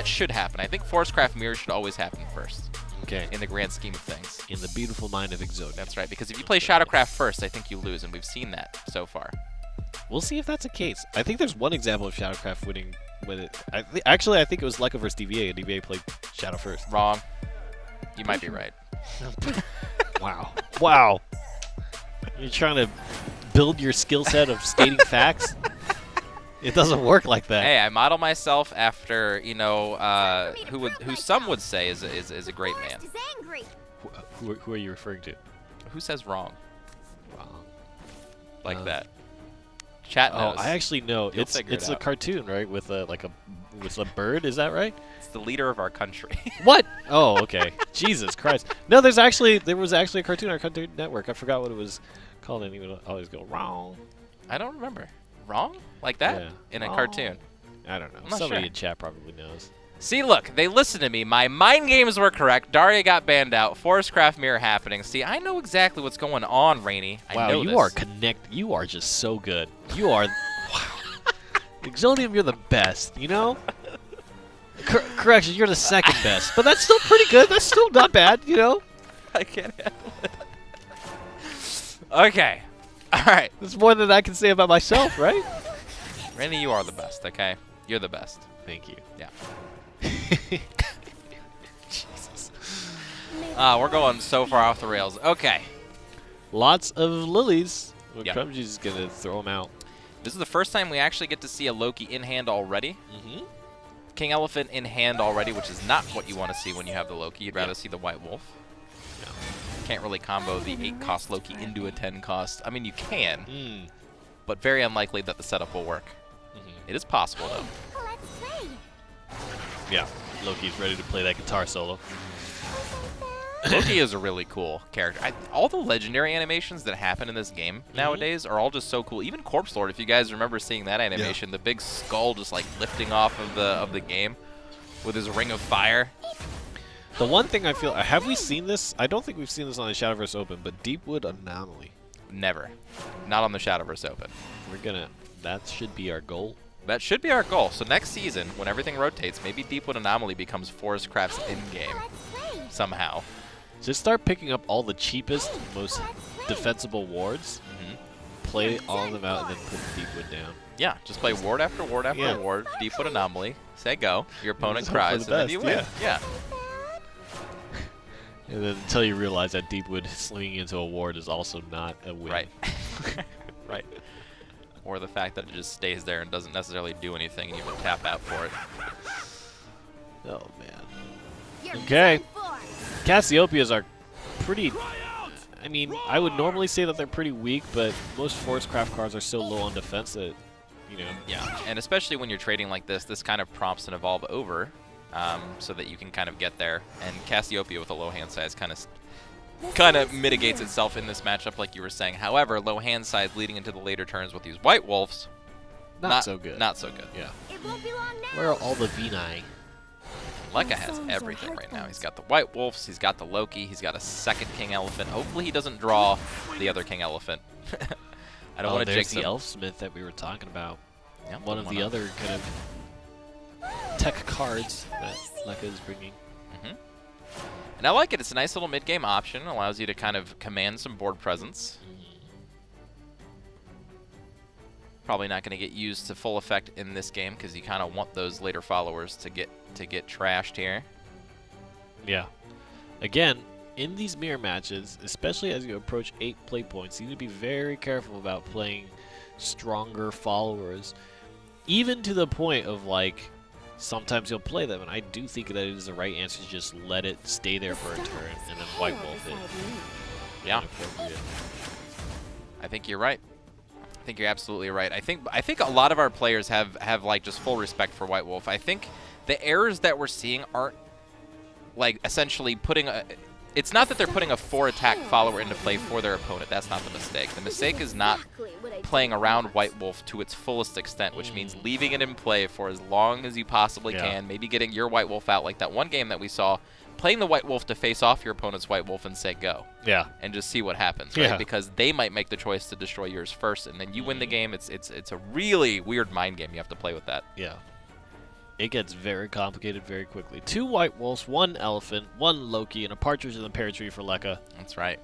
that should happen. I think Forestcraft Mirror should always happen first. Okay. In the grand scheme of things. In the beautiful mind of Exodia. That's right, because if you play Shadowcraft first, I think you lose, and we've seen that so far. We'll see if that's the case. I think there's one example of Shadowcraft winning with it. Actually, I think it was LECA versus DVA, and DVA played Shadow first. Wrong. You might be right. Wow. Wow. You're trying to build your skill set of stating facts? It doesn't work like that. Hey, I model myself after, you know, who some would say is a great man. Who are you referring to? Who says wrong? Wrong. Like that. Chat knows. Oh, I actually know. You'll It's figure it a out. cartoon, right? With a bird. Is that right? It's the leader of our country. What? Oh, okay. Jesus Christ. No, there was actually a cartoon on Cartoon Network. I forgot what it was called, and he would always go wrong. I don't remember. Wrong? Like that? Yeah. In a Wrong. cartoon? I don't know. I'm not Somebody sure. in chat probably knows. See, look, they listened to me. My mind games were correct. Daria got banned out. Forestcraft Mirror happening. See, I know exactly what's going on, Rainey. Wow, I know you this. are You are just so good. You are. Wow. Exodium, you're the best. You know. Correction, you're the second best, but that's still pretty good. That's still not bad. You know. I can't handle it. Okay. All right. That's more than I can say about myself, right? Rainey, you are the best, okay? You're the best. Thank you. Yeah. Jesus. We're going so far off the rails. Okay. Lots of lilies. Well, Yeah. CRUMSION is gonna throw them out. This is the first time we actually get to see a Loki in hand already. Mm-hmm. King Elephant in hand already, which is not what you want to see when you have the Loki. You'd rather see the White Wolf. Can't really combo the 8-cost Loki into a 10-cost. I mean, you can, but very unlikely that the setup will work. It is possible, though. Yeah. Loki's ready to play that guitar solo. Loki is a really cool character. All the legendary animations that happen in this game nowadays are all just so cool. Even Corpse Lord, if you guys remember seeing that animation, the big skull just like lifting off of the game with his ring of fire. The one thing I feel, have we seen this? I don't think we've seen this on the Shadowverse Open, but Deepwood Anomaly. Never. Not on the Shadowverse Open. That should be our goal. That should be our goal. So next season, when everything rotates, maybe Deepwood Anomaly becomes Forestcraft's in-game somehow. Just start picking up all the cheapest, most defensible wards, play all of them out, and then put Deepwood down. Yeah, just play ward after ward after ward, Deepwood Anomaly, say go, your opponent cries, and then you win. Yeah. And then until you realize that Deepwood slinging into a ward is also not a win. Right. Right. Or the fact that it just stays there and doesn't necessarily do anything and you have to tap out for it. Oh, man. Okay. Cassiopeias are pretty... I mean, I would normally say that they're pretty weak, but most Forestcraft cards are so low on defense that, you know... Yeah, and especially when you're trading like this kind of prompts an evolve over so that you can kind of get there. And Cassiopeia with a low hand size kind of mitigates itself in this matchup, like you were saying. However, low hand size leading into the later turns with these White Wolves, Not so good. Not so good. Yeah. It won't be long now. Where are all the Vini? LECA has everything right now. He's got the White Wolves, he's got the Loki, he's got a second King Elephant. Hopefully he doesn't draw the other King Elephant. I don't want to jinx the him. Elfsmith that we were talking about. Yeah, One of the other kind of tech cards that LECA is bringing. And I like it. It's a nice little mid-game option. Allows you to kind of command some board presence. Probably not going to get used to full effect in this game because you kind of want those later followers to get trashed here. Yeah. Again, in these mirror matches, especially as you approach 8 play points, you need to be very careful about playing stronger followers. Even to the point of, like, sometimes you'll play them, and I do think that it is the right answer to just let it stay there for a turn and then White Wolf it. Yeah. I think you're right. I think you're absolutely right. I think a lot of our players have like just full respect for White Wolf. I think the errors that we're seeing aren't like essentially putting a... It's not that they're putting a 4-attack follower into play for their opponent. That's not the mistake. The mistake is not playing around White Wolf to its fullest extent, which means leaving it in play for as long as you possibly can, maybe getting your White Wolf out like that one game that we saw, playing the White Wolf to face off your opponent's White Wolf and say go. Yeah. And just see what happens, right? Because they might make the choice to destroy yours first, and then you win the game. It's a really weird mind game. You have to play with that. Yeah. it gets very complicated very quickly. 2 white wolves, 1 elephant, 1 Loki, and a partridge in the pear tree for LECA. That's right.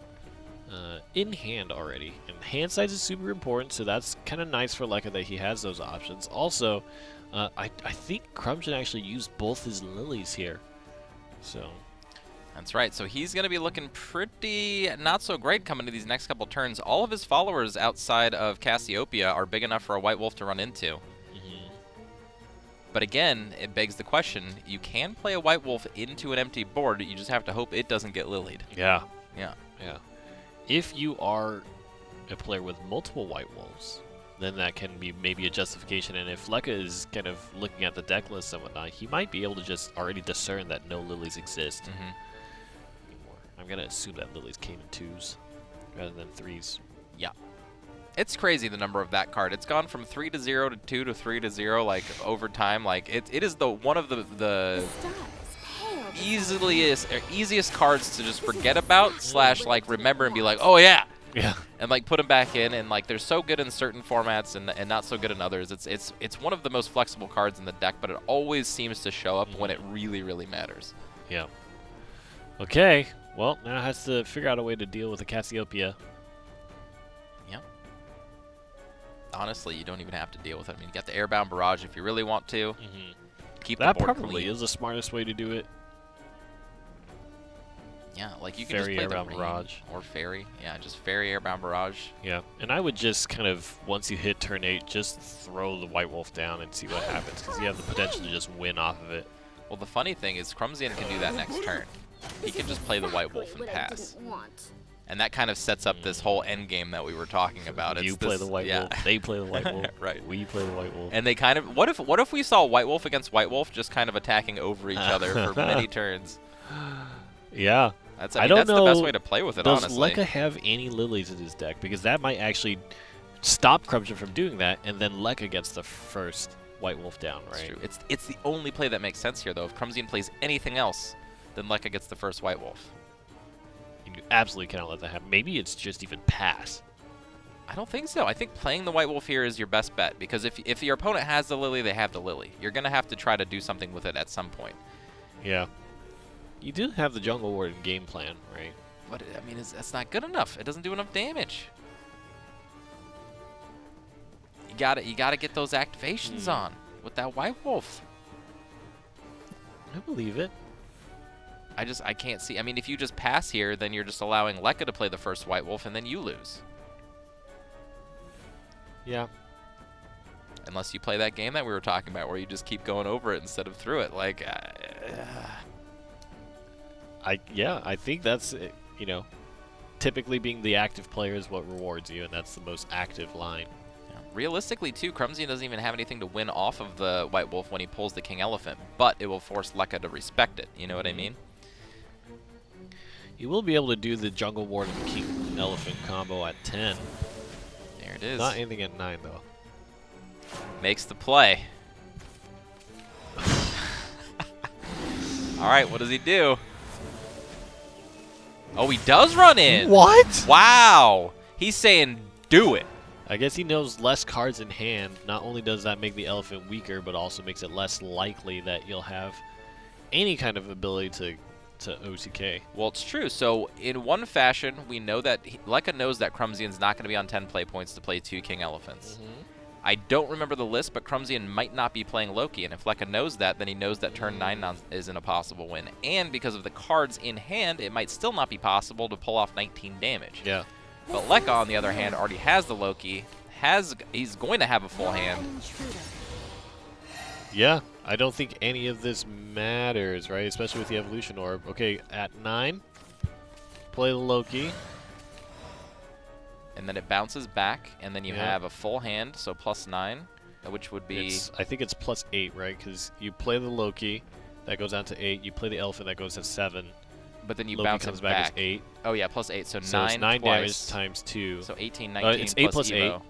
In hand already. And hand size is super important, so that's kind of nice for LECA that he has those options. Also, I think CRUMSION actually used both his lilies here. So that's right. So he's going to be looking pretty not so great coming to these next couple turns. All of his followers outside of Cassiopeia are big enough for a white wolf to run into. But again, it begs the question, you can play a white wolf into an empty board, you just have to hope it doesn't get lilied. Yeah. Yeah. Yeah. If you are a player with multiple white wolves, then that can be maybe a justification. And if LECA is kind of looking at the deck list and whatnot, he might be able to just already discern that no lilies exist anymore. I'm going to assume that lilies came in 2s rather than 3s. Yeah. It's crazy the number of that card. It's gone from 3 to 0 to 2 to 3 to 0 like over time. Like it is the one of the easiest cards to just forget about / like remember and be like, oh yeah. Yeah. And like put them back in, and like they're so good in certain formats and not so good in others. It's one of the most flexible cards in the deck, but it always seems to show up when it really matters. Yeah. Okay. Well, now it has to figure out a way to deal with the Cassiopeia. Yeah. Honestly, you don't even have to deal with it. I mean, you got the airbound barrage if you really want to. Keep that the board probably clean. is the smartest way to do it. Yeah, like you can Fairy just play airbound the barrage or fairy. Yeah, just fairy airbound barrage. Yeah, and I would just kind of, once you hit turn 8, just throw the white wolf down and see what happens, because you have the potential to just win off of it. Well, the funny thing is CRUMSION can do that next turn. He can just play the white wolf and pass. And that kind of sets up this whole end game that we were talking about. You play the white wolf, they play the white wolf, right? We play the white wolf. And they kind of, what if we saw white wolf against white wolf just kind of attacking over each other for many turns? Yeah. That's, I don't that's know, the best way to play with it, does honestly. LECA have any lilies in his deck? Because that might actually stop CRUMSION from doing that, and then LECA gets the first white wolf down, right? It's true. It's the only play that makes sense here, though. If CRUMSION plays anything else, then LECA gets the first white wolf. You absolutely cannot let that happen. Maybe it's just even pass. I don't think so. I think playing the white wolf here is your best bet, because if your opponent has the lily, they have the lily. You're going to have to try to do something with it at some point. Yeah. You do have the Jungle Warden game plan, right? But, I mean, that's not good enough. It doesn't do enough damage. You gotta get those activations on with that white wolf. I believe it. I can't see. I mean, if you just pass here, then you're just allowing LECA to play the first white wolf, and then you lose. Yeah. Unless you play that game that we were talking about, where you just keep going over it instead of through it. Like, I think that's, typically being the active player is what rewards you, and that's the most active line. yeah. Realistically, too, CRUMSION doesn't even have anything to win off of the white wolf when he pulls the king elephant, but it will force LECA to respect it. You know what I mean? You will be able to do the Jungle Warden King Elephant combo at 10. There it is. Not anything at 9, though. Makes the play. All right, what does he do? Oh, he does run in. What? Wow. He's saying, do it. I guess he knows less cards in hand. Not only does that make the elephant weaker, but also makes it less likely that you'll have any kind of ability to OTK. Well, it's true. So in one fashion, we know that LECA knows that CRUMSION's not going to be on 10 play points to play 2 king elephants. I don't remember the list, but CRUMSION might not be playing Loki, and if LECA knows that, then he knows that turn 9 isn't a possible win. And because of the cards in hand, it might still not be possible to pull off 19 damage. Yeah. But LECA, on the other hand, already has the Loki. He's going to have a full hand. Yeah, I don't think any of this matters, right? Especially with the Evolution Orb. Okay, at 9, play the Loki. And then it bounces back, and then you have a full hand, so +9, which would be... I think it's +8, right? Because you play the Loki, that goes down to 8. You play the Elephant, that goes to 7. But then you Loki bounce comes it back as 8. Oh, yeah, +8, so 9 it's 9 twice. damage times 2. So 18, 19 it's 8 plus 8. Evo.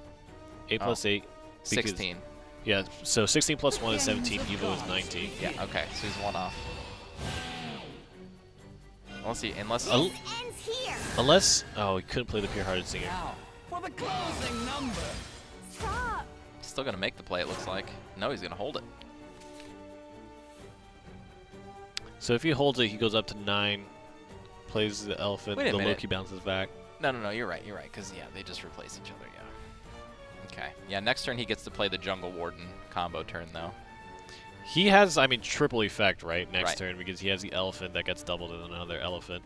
8 plus 8. 16. Yeah, so 16 plus 1 is 17. Evo is 19. Yeah, okay, so he's 1 off. Unless... Oh, he couldn't play the Pure-Hearted Singer. For the closing number. Stop. Still going to make the play, it looks like. No, he's going to hold it. So if he holds it, he goes up to 9, plays the elephant, Wait a the minute. Loki bounces back. No, you're right, because, yeah, they just replace each other, yeah. Okay. Yeah, next turn he gets to play the Jungle Warden combo turn, though. He has, I mean, triple effect, right, next Right. turn, because he has the elephant that gets doubled in another elephant.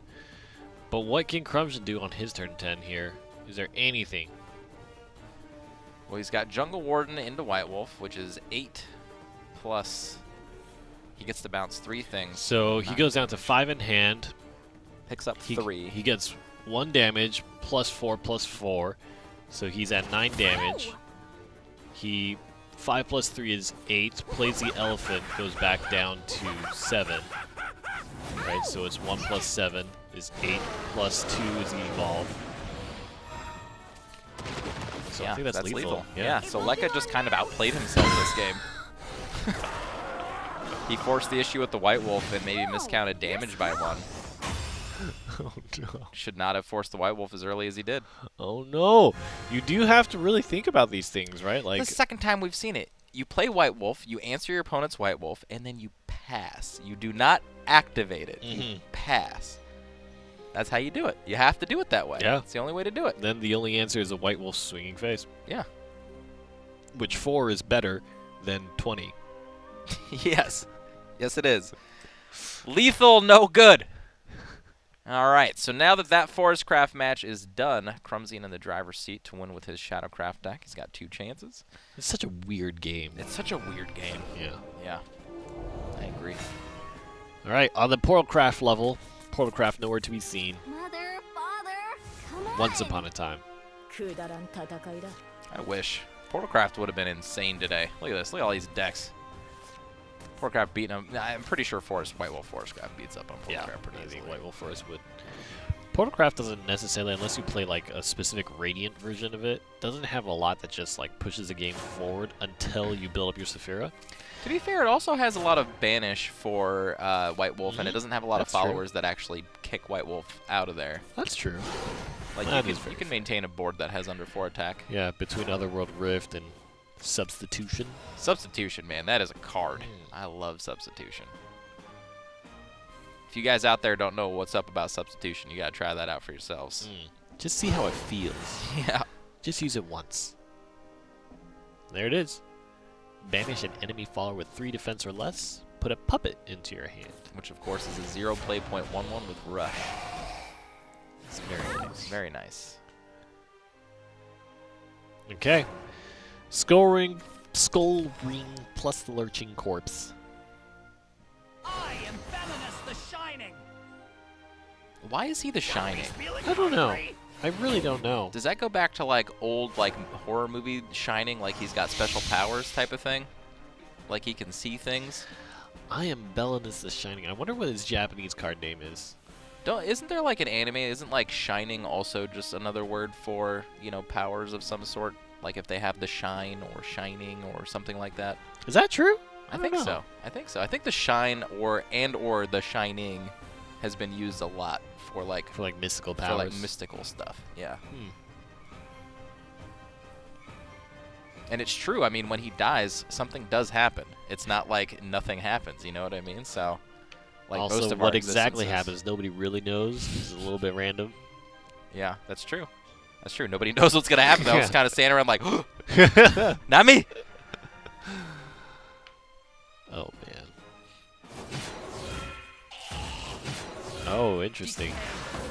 But what can CRUMSION do on his turn 10 here? Is there anything? Well, he's got Jungle Warden into White Wolf, which is 8 plus... He gets to bounce 3 things. So he goes down to 5 in hand. Picks up He 3. He gets 1 damage, +4/+4. So he's at 9 damage. He 5 + 3 is 8. Plays the elephant, goes back down to 7. Right, so it's 1 + 7 is 8, + 2 is the evolve. So Yeah, I think that's lethal. Yeah, so LECA just kind of outplayed himself this game. He forced the issue with the White Wolf and maybe miscounted damage by 1. Oh no. Should not have forced the White Wolf as early as he did. Oh no. You do have to really think about these things, right? Like, The second time we've seen it. You play White Wolf, you answer your opponent's White Wolf, and then you pass. You do not activate it. You pass. That's how you do it. You have to do it that way. Yeah. It's the only way to do it. then the only answer is a White Wolf swinging face, Yeah. which 4 is better than 20. Yes. Yes, it is. Lethal, no good. All right, so now that that Forestcraft match is done, CRUMSION in the driver's seat to win with his Shadowcraft deck. He's got 2 chances. It's such a weird game. It's such a weird game. Yeah. Yeah, I agree. All right, on the Portalcraft level, Portalcraft nowhere to be seen. Mother, father, come on. Once upon a time. くだらん戦いだ。 I wish. Portalcraft would have been insane today. Look at this. Look at all these decks. Portalcraft beating him. I'm pretty sure White Wolf Forestcraft beats up on Portalcraft pretty I think easily. White Wolf Forest would. Portalcraft doesn't necessarily, unless you play like a specific Radiant version of it, doesn't have a lot that just like pushes the game forward until you build up your Saphira. To be fair, it also has a lot of banish for White Wolf, and it doesn't have a lot That's of true. followers that actually kick White Wolf out of there. That's true. Like That you is can, very you can maintain a board that has under 4 attack. Yeah, between Otherworld Rift and Substitution. Substitution, man, that is a card. I love Substitution. If you guys out there don't know what's up about Substitution, you gotta try that out for yourselves. Just see how it feels. Yeah. Just use it once. There it is. Banish an enemy follower with 3 defense or less. Put a puppet into your hand. Which, of course, is a 0 play point 1/1 with Rush. It's very nice. Very nice. Okay. Skull Ring plus the Lurching Corpse. I am Feminist the Shining. Why is he the Shining? I don't know. I really don't know. Does that go back to like old like horror movie Shining, like he's got special powers type of thing? Like he can see things? I am Belinus the Shining. I wonder what his Japanese card name is. Isn't there like an anime? Isn't like Shining also just another word for, you know, powers of some sort? Like if they have the shine or shining or something like that? Is that true? I don't think know. so. I think so. I think the shine or the shining has been used a lot for like For like mystical for powers. like mystical stuff. Yeah. And it's true. I mean, when he dies, something does happen. It's not like nothing happens. You know what I mean? So, like also, most of what our exactly existences- happens, nobody really knows. It's a little bit random. Yeah, that's true. That's true. Nobody knows what's gonna happen. I was Yeah. kind of standing around like, not me. Oh, man. Oh, interesting.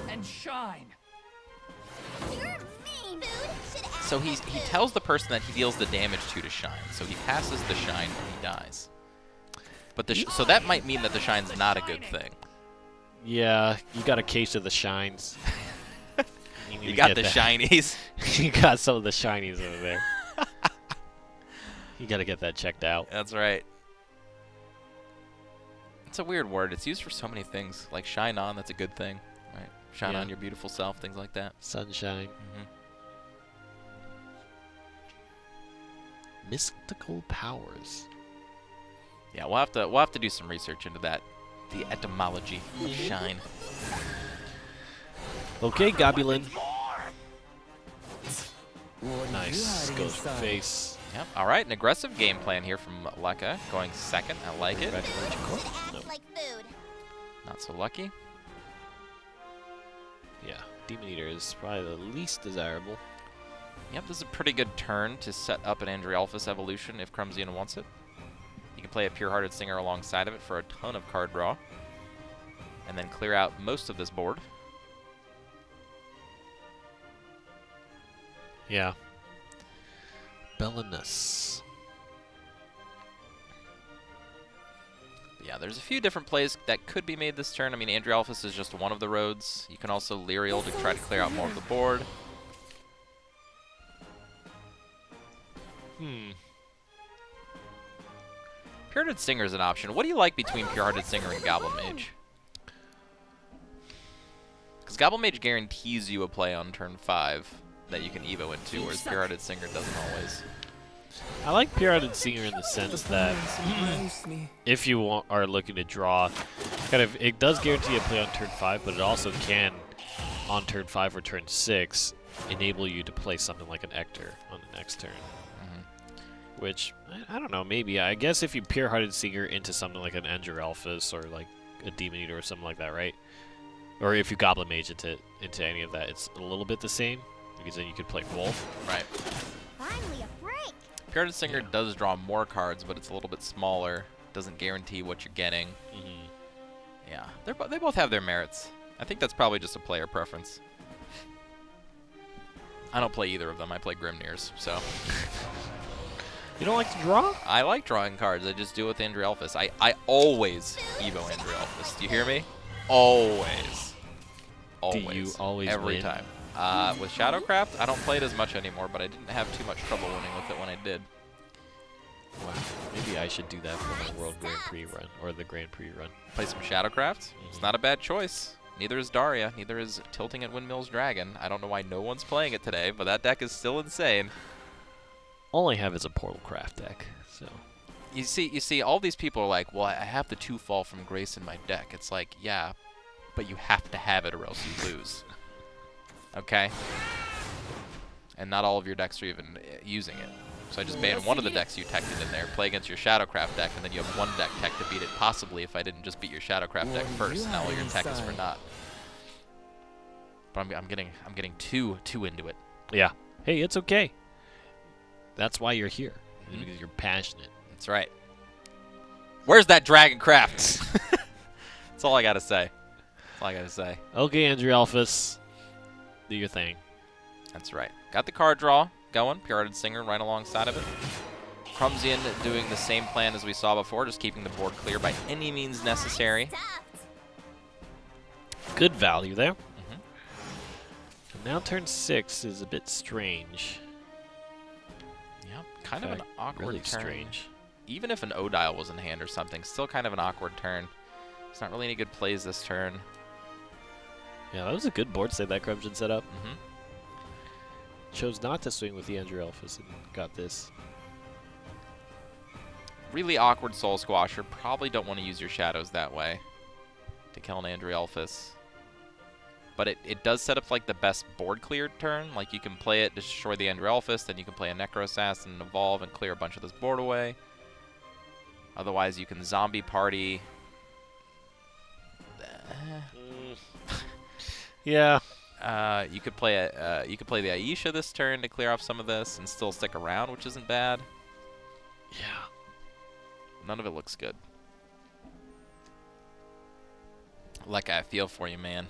And shine. You're mean, food. Should ask So he tells the person that he deals the damage to shine. So he passes the shine when he dies. But so that might mean that the shine's not a good thing. Yeah, you got a case of the shines. need You to got get the that. shinies. You got some of the shinies over there. You got to get that checked out. That's right. It's a weird word. It's used for so many things. Like shine on, that's a good thing, right? Shine Yeah. on your beautiful self, things like that. Sunshine. Mm-hmm. Mystical powers. Yeah, we'll have to do some research into that. The etymology of shine. Okay, Gobulin. Nice. Goes for face. Yep. All right, an aggressive game plan here from LECA, going second. I like it. Congratulations, Corp. tastes like food. Not so lucky. Yeah, Demon Eater is probably the least desirable. Yep, this is a pretty good turn to set up an Andrialphus evolution if CRUMSION wants it. You can play a Pure-Hearted Singer alongside of it for a ton of card draw. And then clear out most of this board. Yeah. Belinus. Yeah, there's a few different plays that could be made this turn. I mean, Andrialphus is just one of the roads. You can also Lyrial to try to clear out more of the board. Pure-Hearted Singer is an option. What do you like between Pure-Hearted Singer and Goblin Mage? Because Goblin Mage guarantees you a play on turn 5 that you can Evo into, whereas Pure-Hearted Singer doesn't always. I like Pure-Hearted Singer in the sense that if you are looking to draw, it does guarantee a play on turn 5, but it also can, on turn 5 or turn 6, enable you to play something like an Ector on the next turn. Which, I don't know, maybe. I guess if you Pure-Hearted Singer into something like an Andrialphus or like a Demon Eater or something like that, right? Or if you Goblin Mage into any of that, it's a little bit the same, because then you could play Wolf. Right. Finally a break. Pure-Hearted Singer does draw more cards, but it's a little bit smaller. Doesn't guarantee what you're getting. Yeah, they both have their merits. I think that's probably just a player preference. I don't play either of them. I play Grimnir's, so. You don't like to draw? I like drawing cards. I just do it with Andrialphus. I always Evo Andrialphus. Do you hear me? Always. Always. Do you always Every win? time. With Shadowcraft, I don't play it as much anymore, but I didn't have too much trouble winning with it when I did. Wow. Maybe I should do that for the World Grand Prix run, or the Grand Prix run. Play some Shadowcraft. It's not a bad choice. Neither is Daria. Neither is Tilting at Windmills Dragon. I don't know why no one's playing it today, but that deck is still insane. All I have is a Portal Craft deck, so. You see, all these people are like, well, I have the 2 Fall from Grace in my deck. It's like, yeah, but you have to have it or else you lose. Okay? And not all of your decks are even using it. So I just ban one of the decks you teched it in there, play against your Shadowcraft deck, and then you have one deck tech to beat it, possibly if I didn't just beat your Shadowcraft deck first. Now all your tech is for naught. But I'm getting too into it. Yeah. Hey, it's okay. That's why you're here, because you're passionate. That's right. Where's that Dragoncraft? That's all I gotta say. That's all I gotta say. Okay, Andrialphus, do your thing. That's right. Got the card draw going. Pure-Hearted Singer right alongside of it. CRUMSION doing the same plan as we saw before, just keeping the board clear by any means necessary. Good value there. And now turn 6 is a bit strange. Yep, kind of an awkward really turn. Strange. Even if an Odile was in hand or something, still kind of an awkward turn. There's not really any good plays this turn. Yeah, that was a good board state that CRUMSION set up. Chose not to swing with the Andrialphus and got this. Really awkward Soul Squasher. Probably don't want to use your shadows that way to kill an Andrialphus. But it does set up like the best board cleared turn. Like you can play it, destroy the Andrialphus, then you can play a Necro Assassin and evolve and clear a bunch of this board away. Otherwise, you can zombie party. Yeah. You could play the Aisha this turn to clear off some of this and still stick around, which isn't bad. Yeah. None of it looks good. Like I feel for you, man.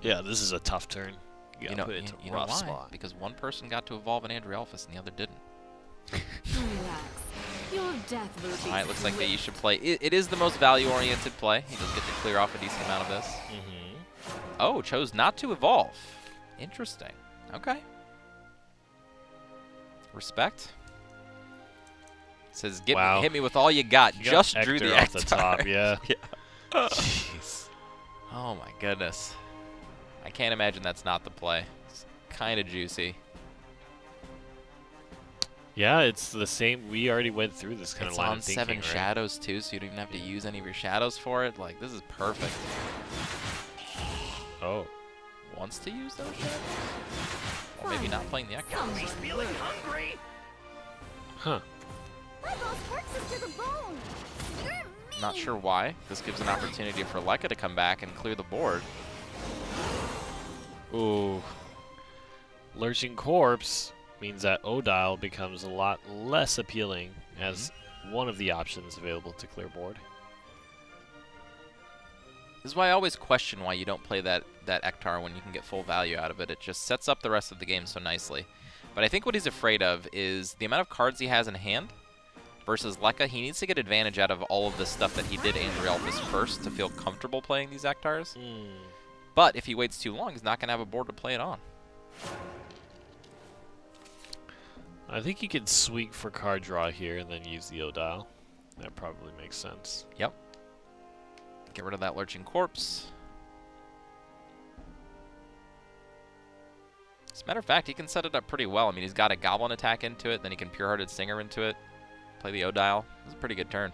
Yeah, this is a tough turn. You gotta put it into you a know rough why? spot. Because one person got to evolve an Andrialphus and the other didn't. Relax. Your death will be Alright, looks like that you should play. It is the most value-oriented play. You just get to clear off a decent amount of this. Oh, chose not to evolve. Interesting. Okay. Respect. Says, Wow. hit me with all you got. You Just got drew the Ector off the Ectar. top, yeah. Jeez. Oh my goodness. I can't imagine that's not the play. It's kind of juicy. Yeah, it's the same. We already went through this kind It's of line on of thinking, 7 right? shadows too, so you don't even have to use any of your shadows for it. Like, this is perfect. Oh. Wants to use those shadows? Or maybe not playing the Ectar. He's feeling hungry. Huh. My boss works us to the bone. You're Not sure why. This gives an opportunity for LECA to come back and clear the board. Ooh. Lurching Corpse means that Odile becomes a lot less appealing as one of the options available to clear board. This is why I always question why you don't play that Ektar when you can get full value out of it. It just sets up the rest of the game so nicely. But I think what he's afraid of is the amount of cards he has in hand versus LECA. He needs to get advantage out of all of the stuff that he did in Realphus first to feel comfortable playing these Ektars. But if he waits too long, he's not going to have a board to play it on. I think you could sweep for card draw here and then use the Odile. That probably makes sense. Yep. Get rid of that Lurching Corpse. As a matter of fact, he can set it up pretty well. I mean, he's got a Goblin attack into it, then he can Pure-Hearted Singer into it, play the Odile. It's a pretty good turn.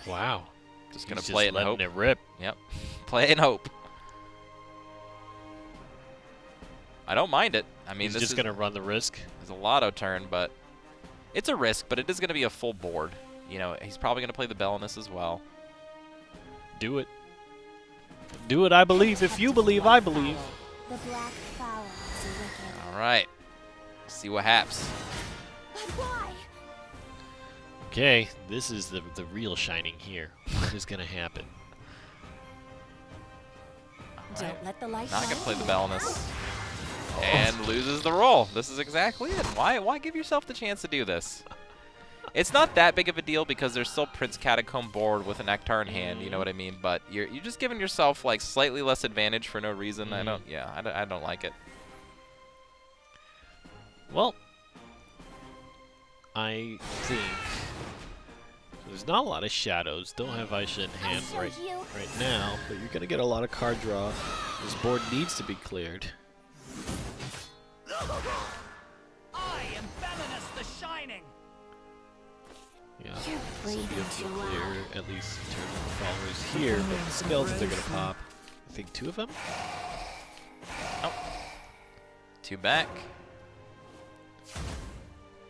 Wow. Just going He's to play just it and hope. letting it rip. Yep. Play and hope. I don't mind it. I mean, He's this just is going to run the risk. It's a lotto turn, but it's a risk, but it is going to be a full board. You know, he's probably going to play the Belinus as well. Do it. Do it, I believe. If you believe, I believe. The black flower is wicked. All right. See what happens. But why? Okay, this is the real shining here. What is going to happen? Don't let the light Not going to play shine. the Belinus. And loses the roll. This is exactly it. Why give yourself the chance to do this? It's not that big of a deal because there's still Prince Catacomb board with an Ektar in hand, you know what I mean? But you're just giving yourself like slightly less advantage for no reason. I don't like it. Well, I think there's not a lot of shadows. Don't have Aisha in hand I'll right show you. now, but you're going to get a lot of card draw. This board needs to be cleared. I am Belinus the Shining. Yeah, You're so we breathing have to too clear loud. at least in terms of the followers here, but the skeletons are going to pop. I think 2 of them? Oh. 2 back.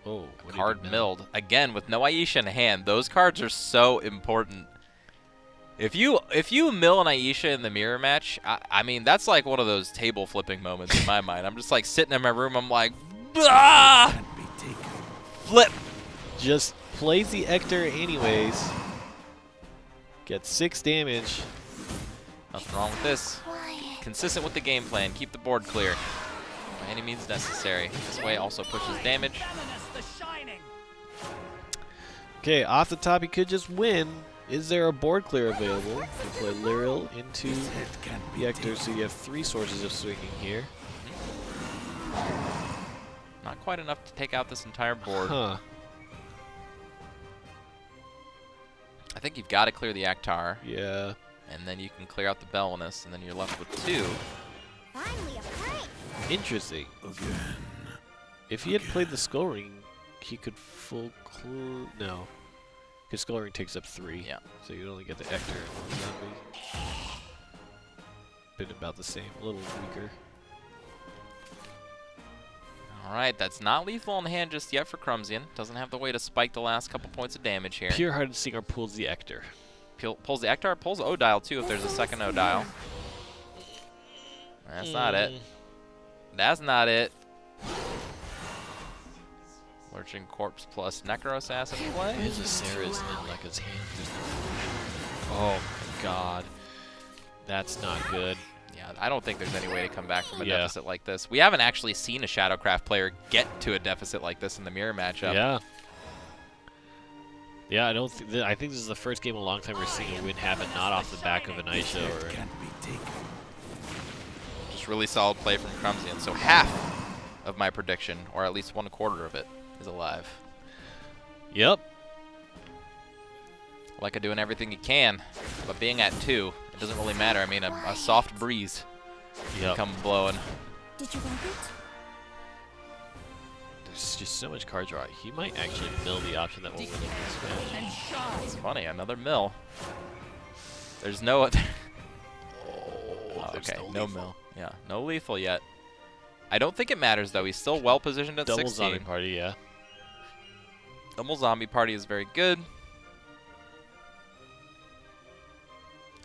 Oh, what Card did he do now? milled. Again, with no Aisha in hand, those cards are so important. If you mill an Aisha in the mirror match, I mean, that's like one of those table flipping moments in my mind. I'm just like sitting in my room, I'm like, ah! Flip! Just plays the Ektar anyways. Gets 6 damage. Nothing wrong with this. Quiet. Consistent with the game plan. Keep the board clear. By any means necessary. This way also pushes damage. Belinus the Shining. Okay, off the top, he could just win. Is there a board clear available? You play Lyriel into the Ektar, so you have 3 sources of swinging here. Not quite enough to take out this entire board. Huh. I think you've got to clear the Ektar, Yeah. and then you can clear out the Belinus, and then you're left with 2. Finally, a break. Interesting. If he had played the Skull Ring, he could full no. Because Skull Ring takes up 3. Yeah. So you'd only get the Ektar and 1 zombie. Been about the same, a little weaker. Alright, that's not lethal in hand just yet for CRUMSION. Doesn't have the way to spike the last couple points of damage here. Pure-Hearted Singer pulls the Ektar. Pulls the Ektar, pulls Odile too if there's a second Odile. That's not it. That's not it. Lurching Corpse plus Necro Assassin play. His Sarah's in Leka's hand. Oh my god. That's not good. Yeah, I don't think there's any way to come back from a Yeah. deficit like this. We haven't actually seen a Shadowcraft player get to a deficit like this in the mirror matchup. Yeah. Yeah, I don't. I think this is the first game in a long time we're seeing a win happen not off the back of an Aisha or. Just really solid play from CRUMSION. So half of my prediction, or at least 1/4 of it, is alive. Yep. Leica doing everything he can, but being at 2, it doesn't really matter. I mean, a soft breeze Yep. come blowing. Did you like it? There's just so much card draw. He might actually mill the option that will win him this match. And shine. It's funny, another mill. There's no other. Oh, there's okay, no no lethal. mill. Yeah, no lethal yet. I don't think it matters, though. He's still well positioned at Double 16. zombie party, yeah. Double zombie party is very good.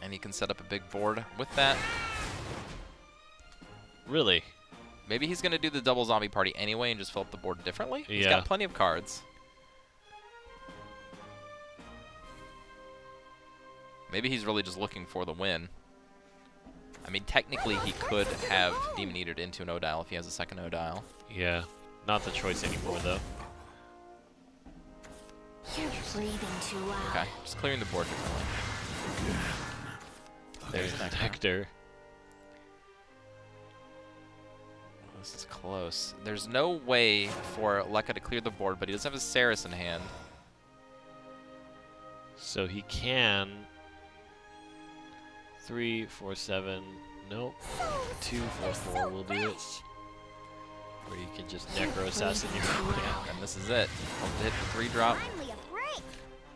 And he can set up a big board with that. Really? Maybe he's going to do the double zombie party anyway and just fill up the board differently. He's Yeah. got plenty of cards. Maybe he's really just looking for the win. I mean, technically, he could have Demon Eatered into an Odile if he has a second Odile. Yeah. Not the choice anymore, though. You're breathing too loud. Okay, just clearing the board differently. There's the Nectar. This is close. There's no way for LECA to clear the board, but he does have his Saris in hand. So he can 3, 4, 7. Nope. 2, 4, 4 will do it. Or you can just Necro Assassin your way out. And this is it. Hope to hit the 3-drop. Finally a break.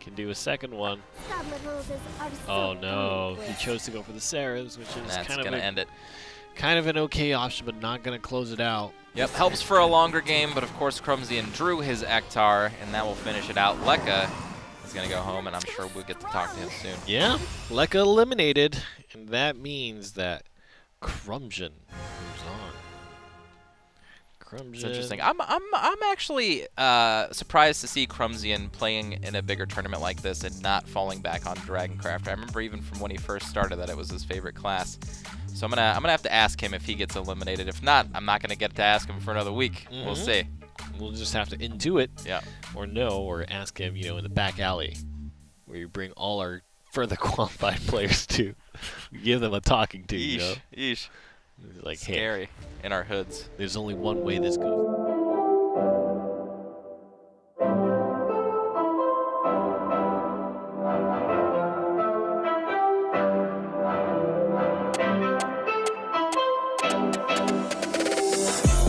Can do a second one. Goblet roses are so Oh no, he endless. chose to go for the Saras, which is That's kind going of to end it. kind of an okay option, but not going to close it out. Yep, helps for a longer game, but of course CRUMSION drew his Ektar, and that will finish it out. LECA is going to go home, and I'm sure we'll get to talk to him soon. Yeah, LECA eliminated, and that means that CRUMSION moves on. CRUMSION. It's interesting. I'm actually surprised to see CRUMSION playing in a bigger tournament like this and not falling back on Dragoncraft. I remember even from when he first started that it was his favorite class. So I'm gonna have to ask him if he gets eliminated. If not, I'm not gonna get to ask him for another week. We'll see. We'll just have to intuit, Yeah. or know, or ask him, you know, in the back alley, where you bring all our further qualified players to. We give them a talking to, you know. Yeesh. Like, hey, Scary in our hoods. there's only one way this goes.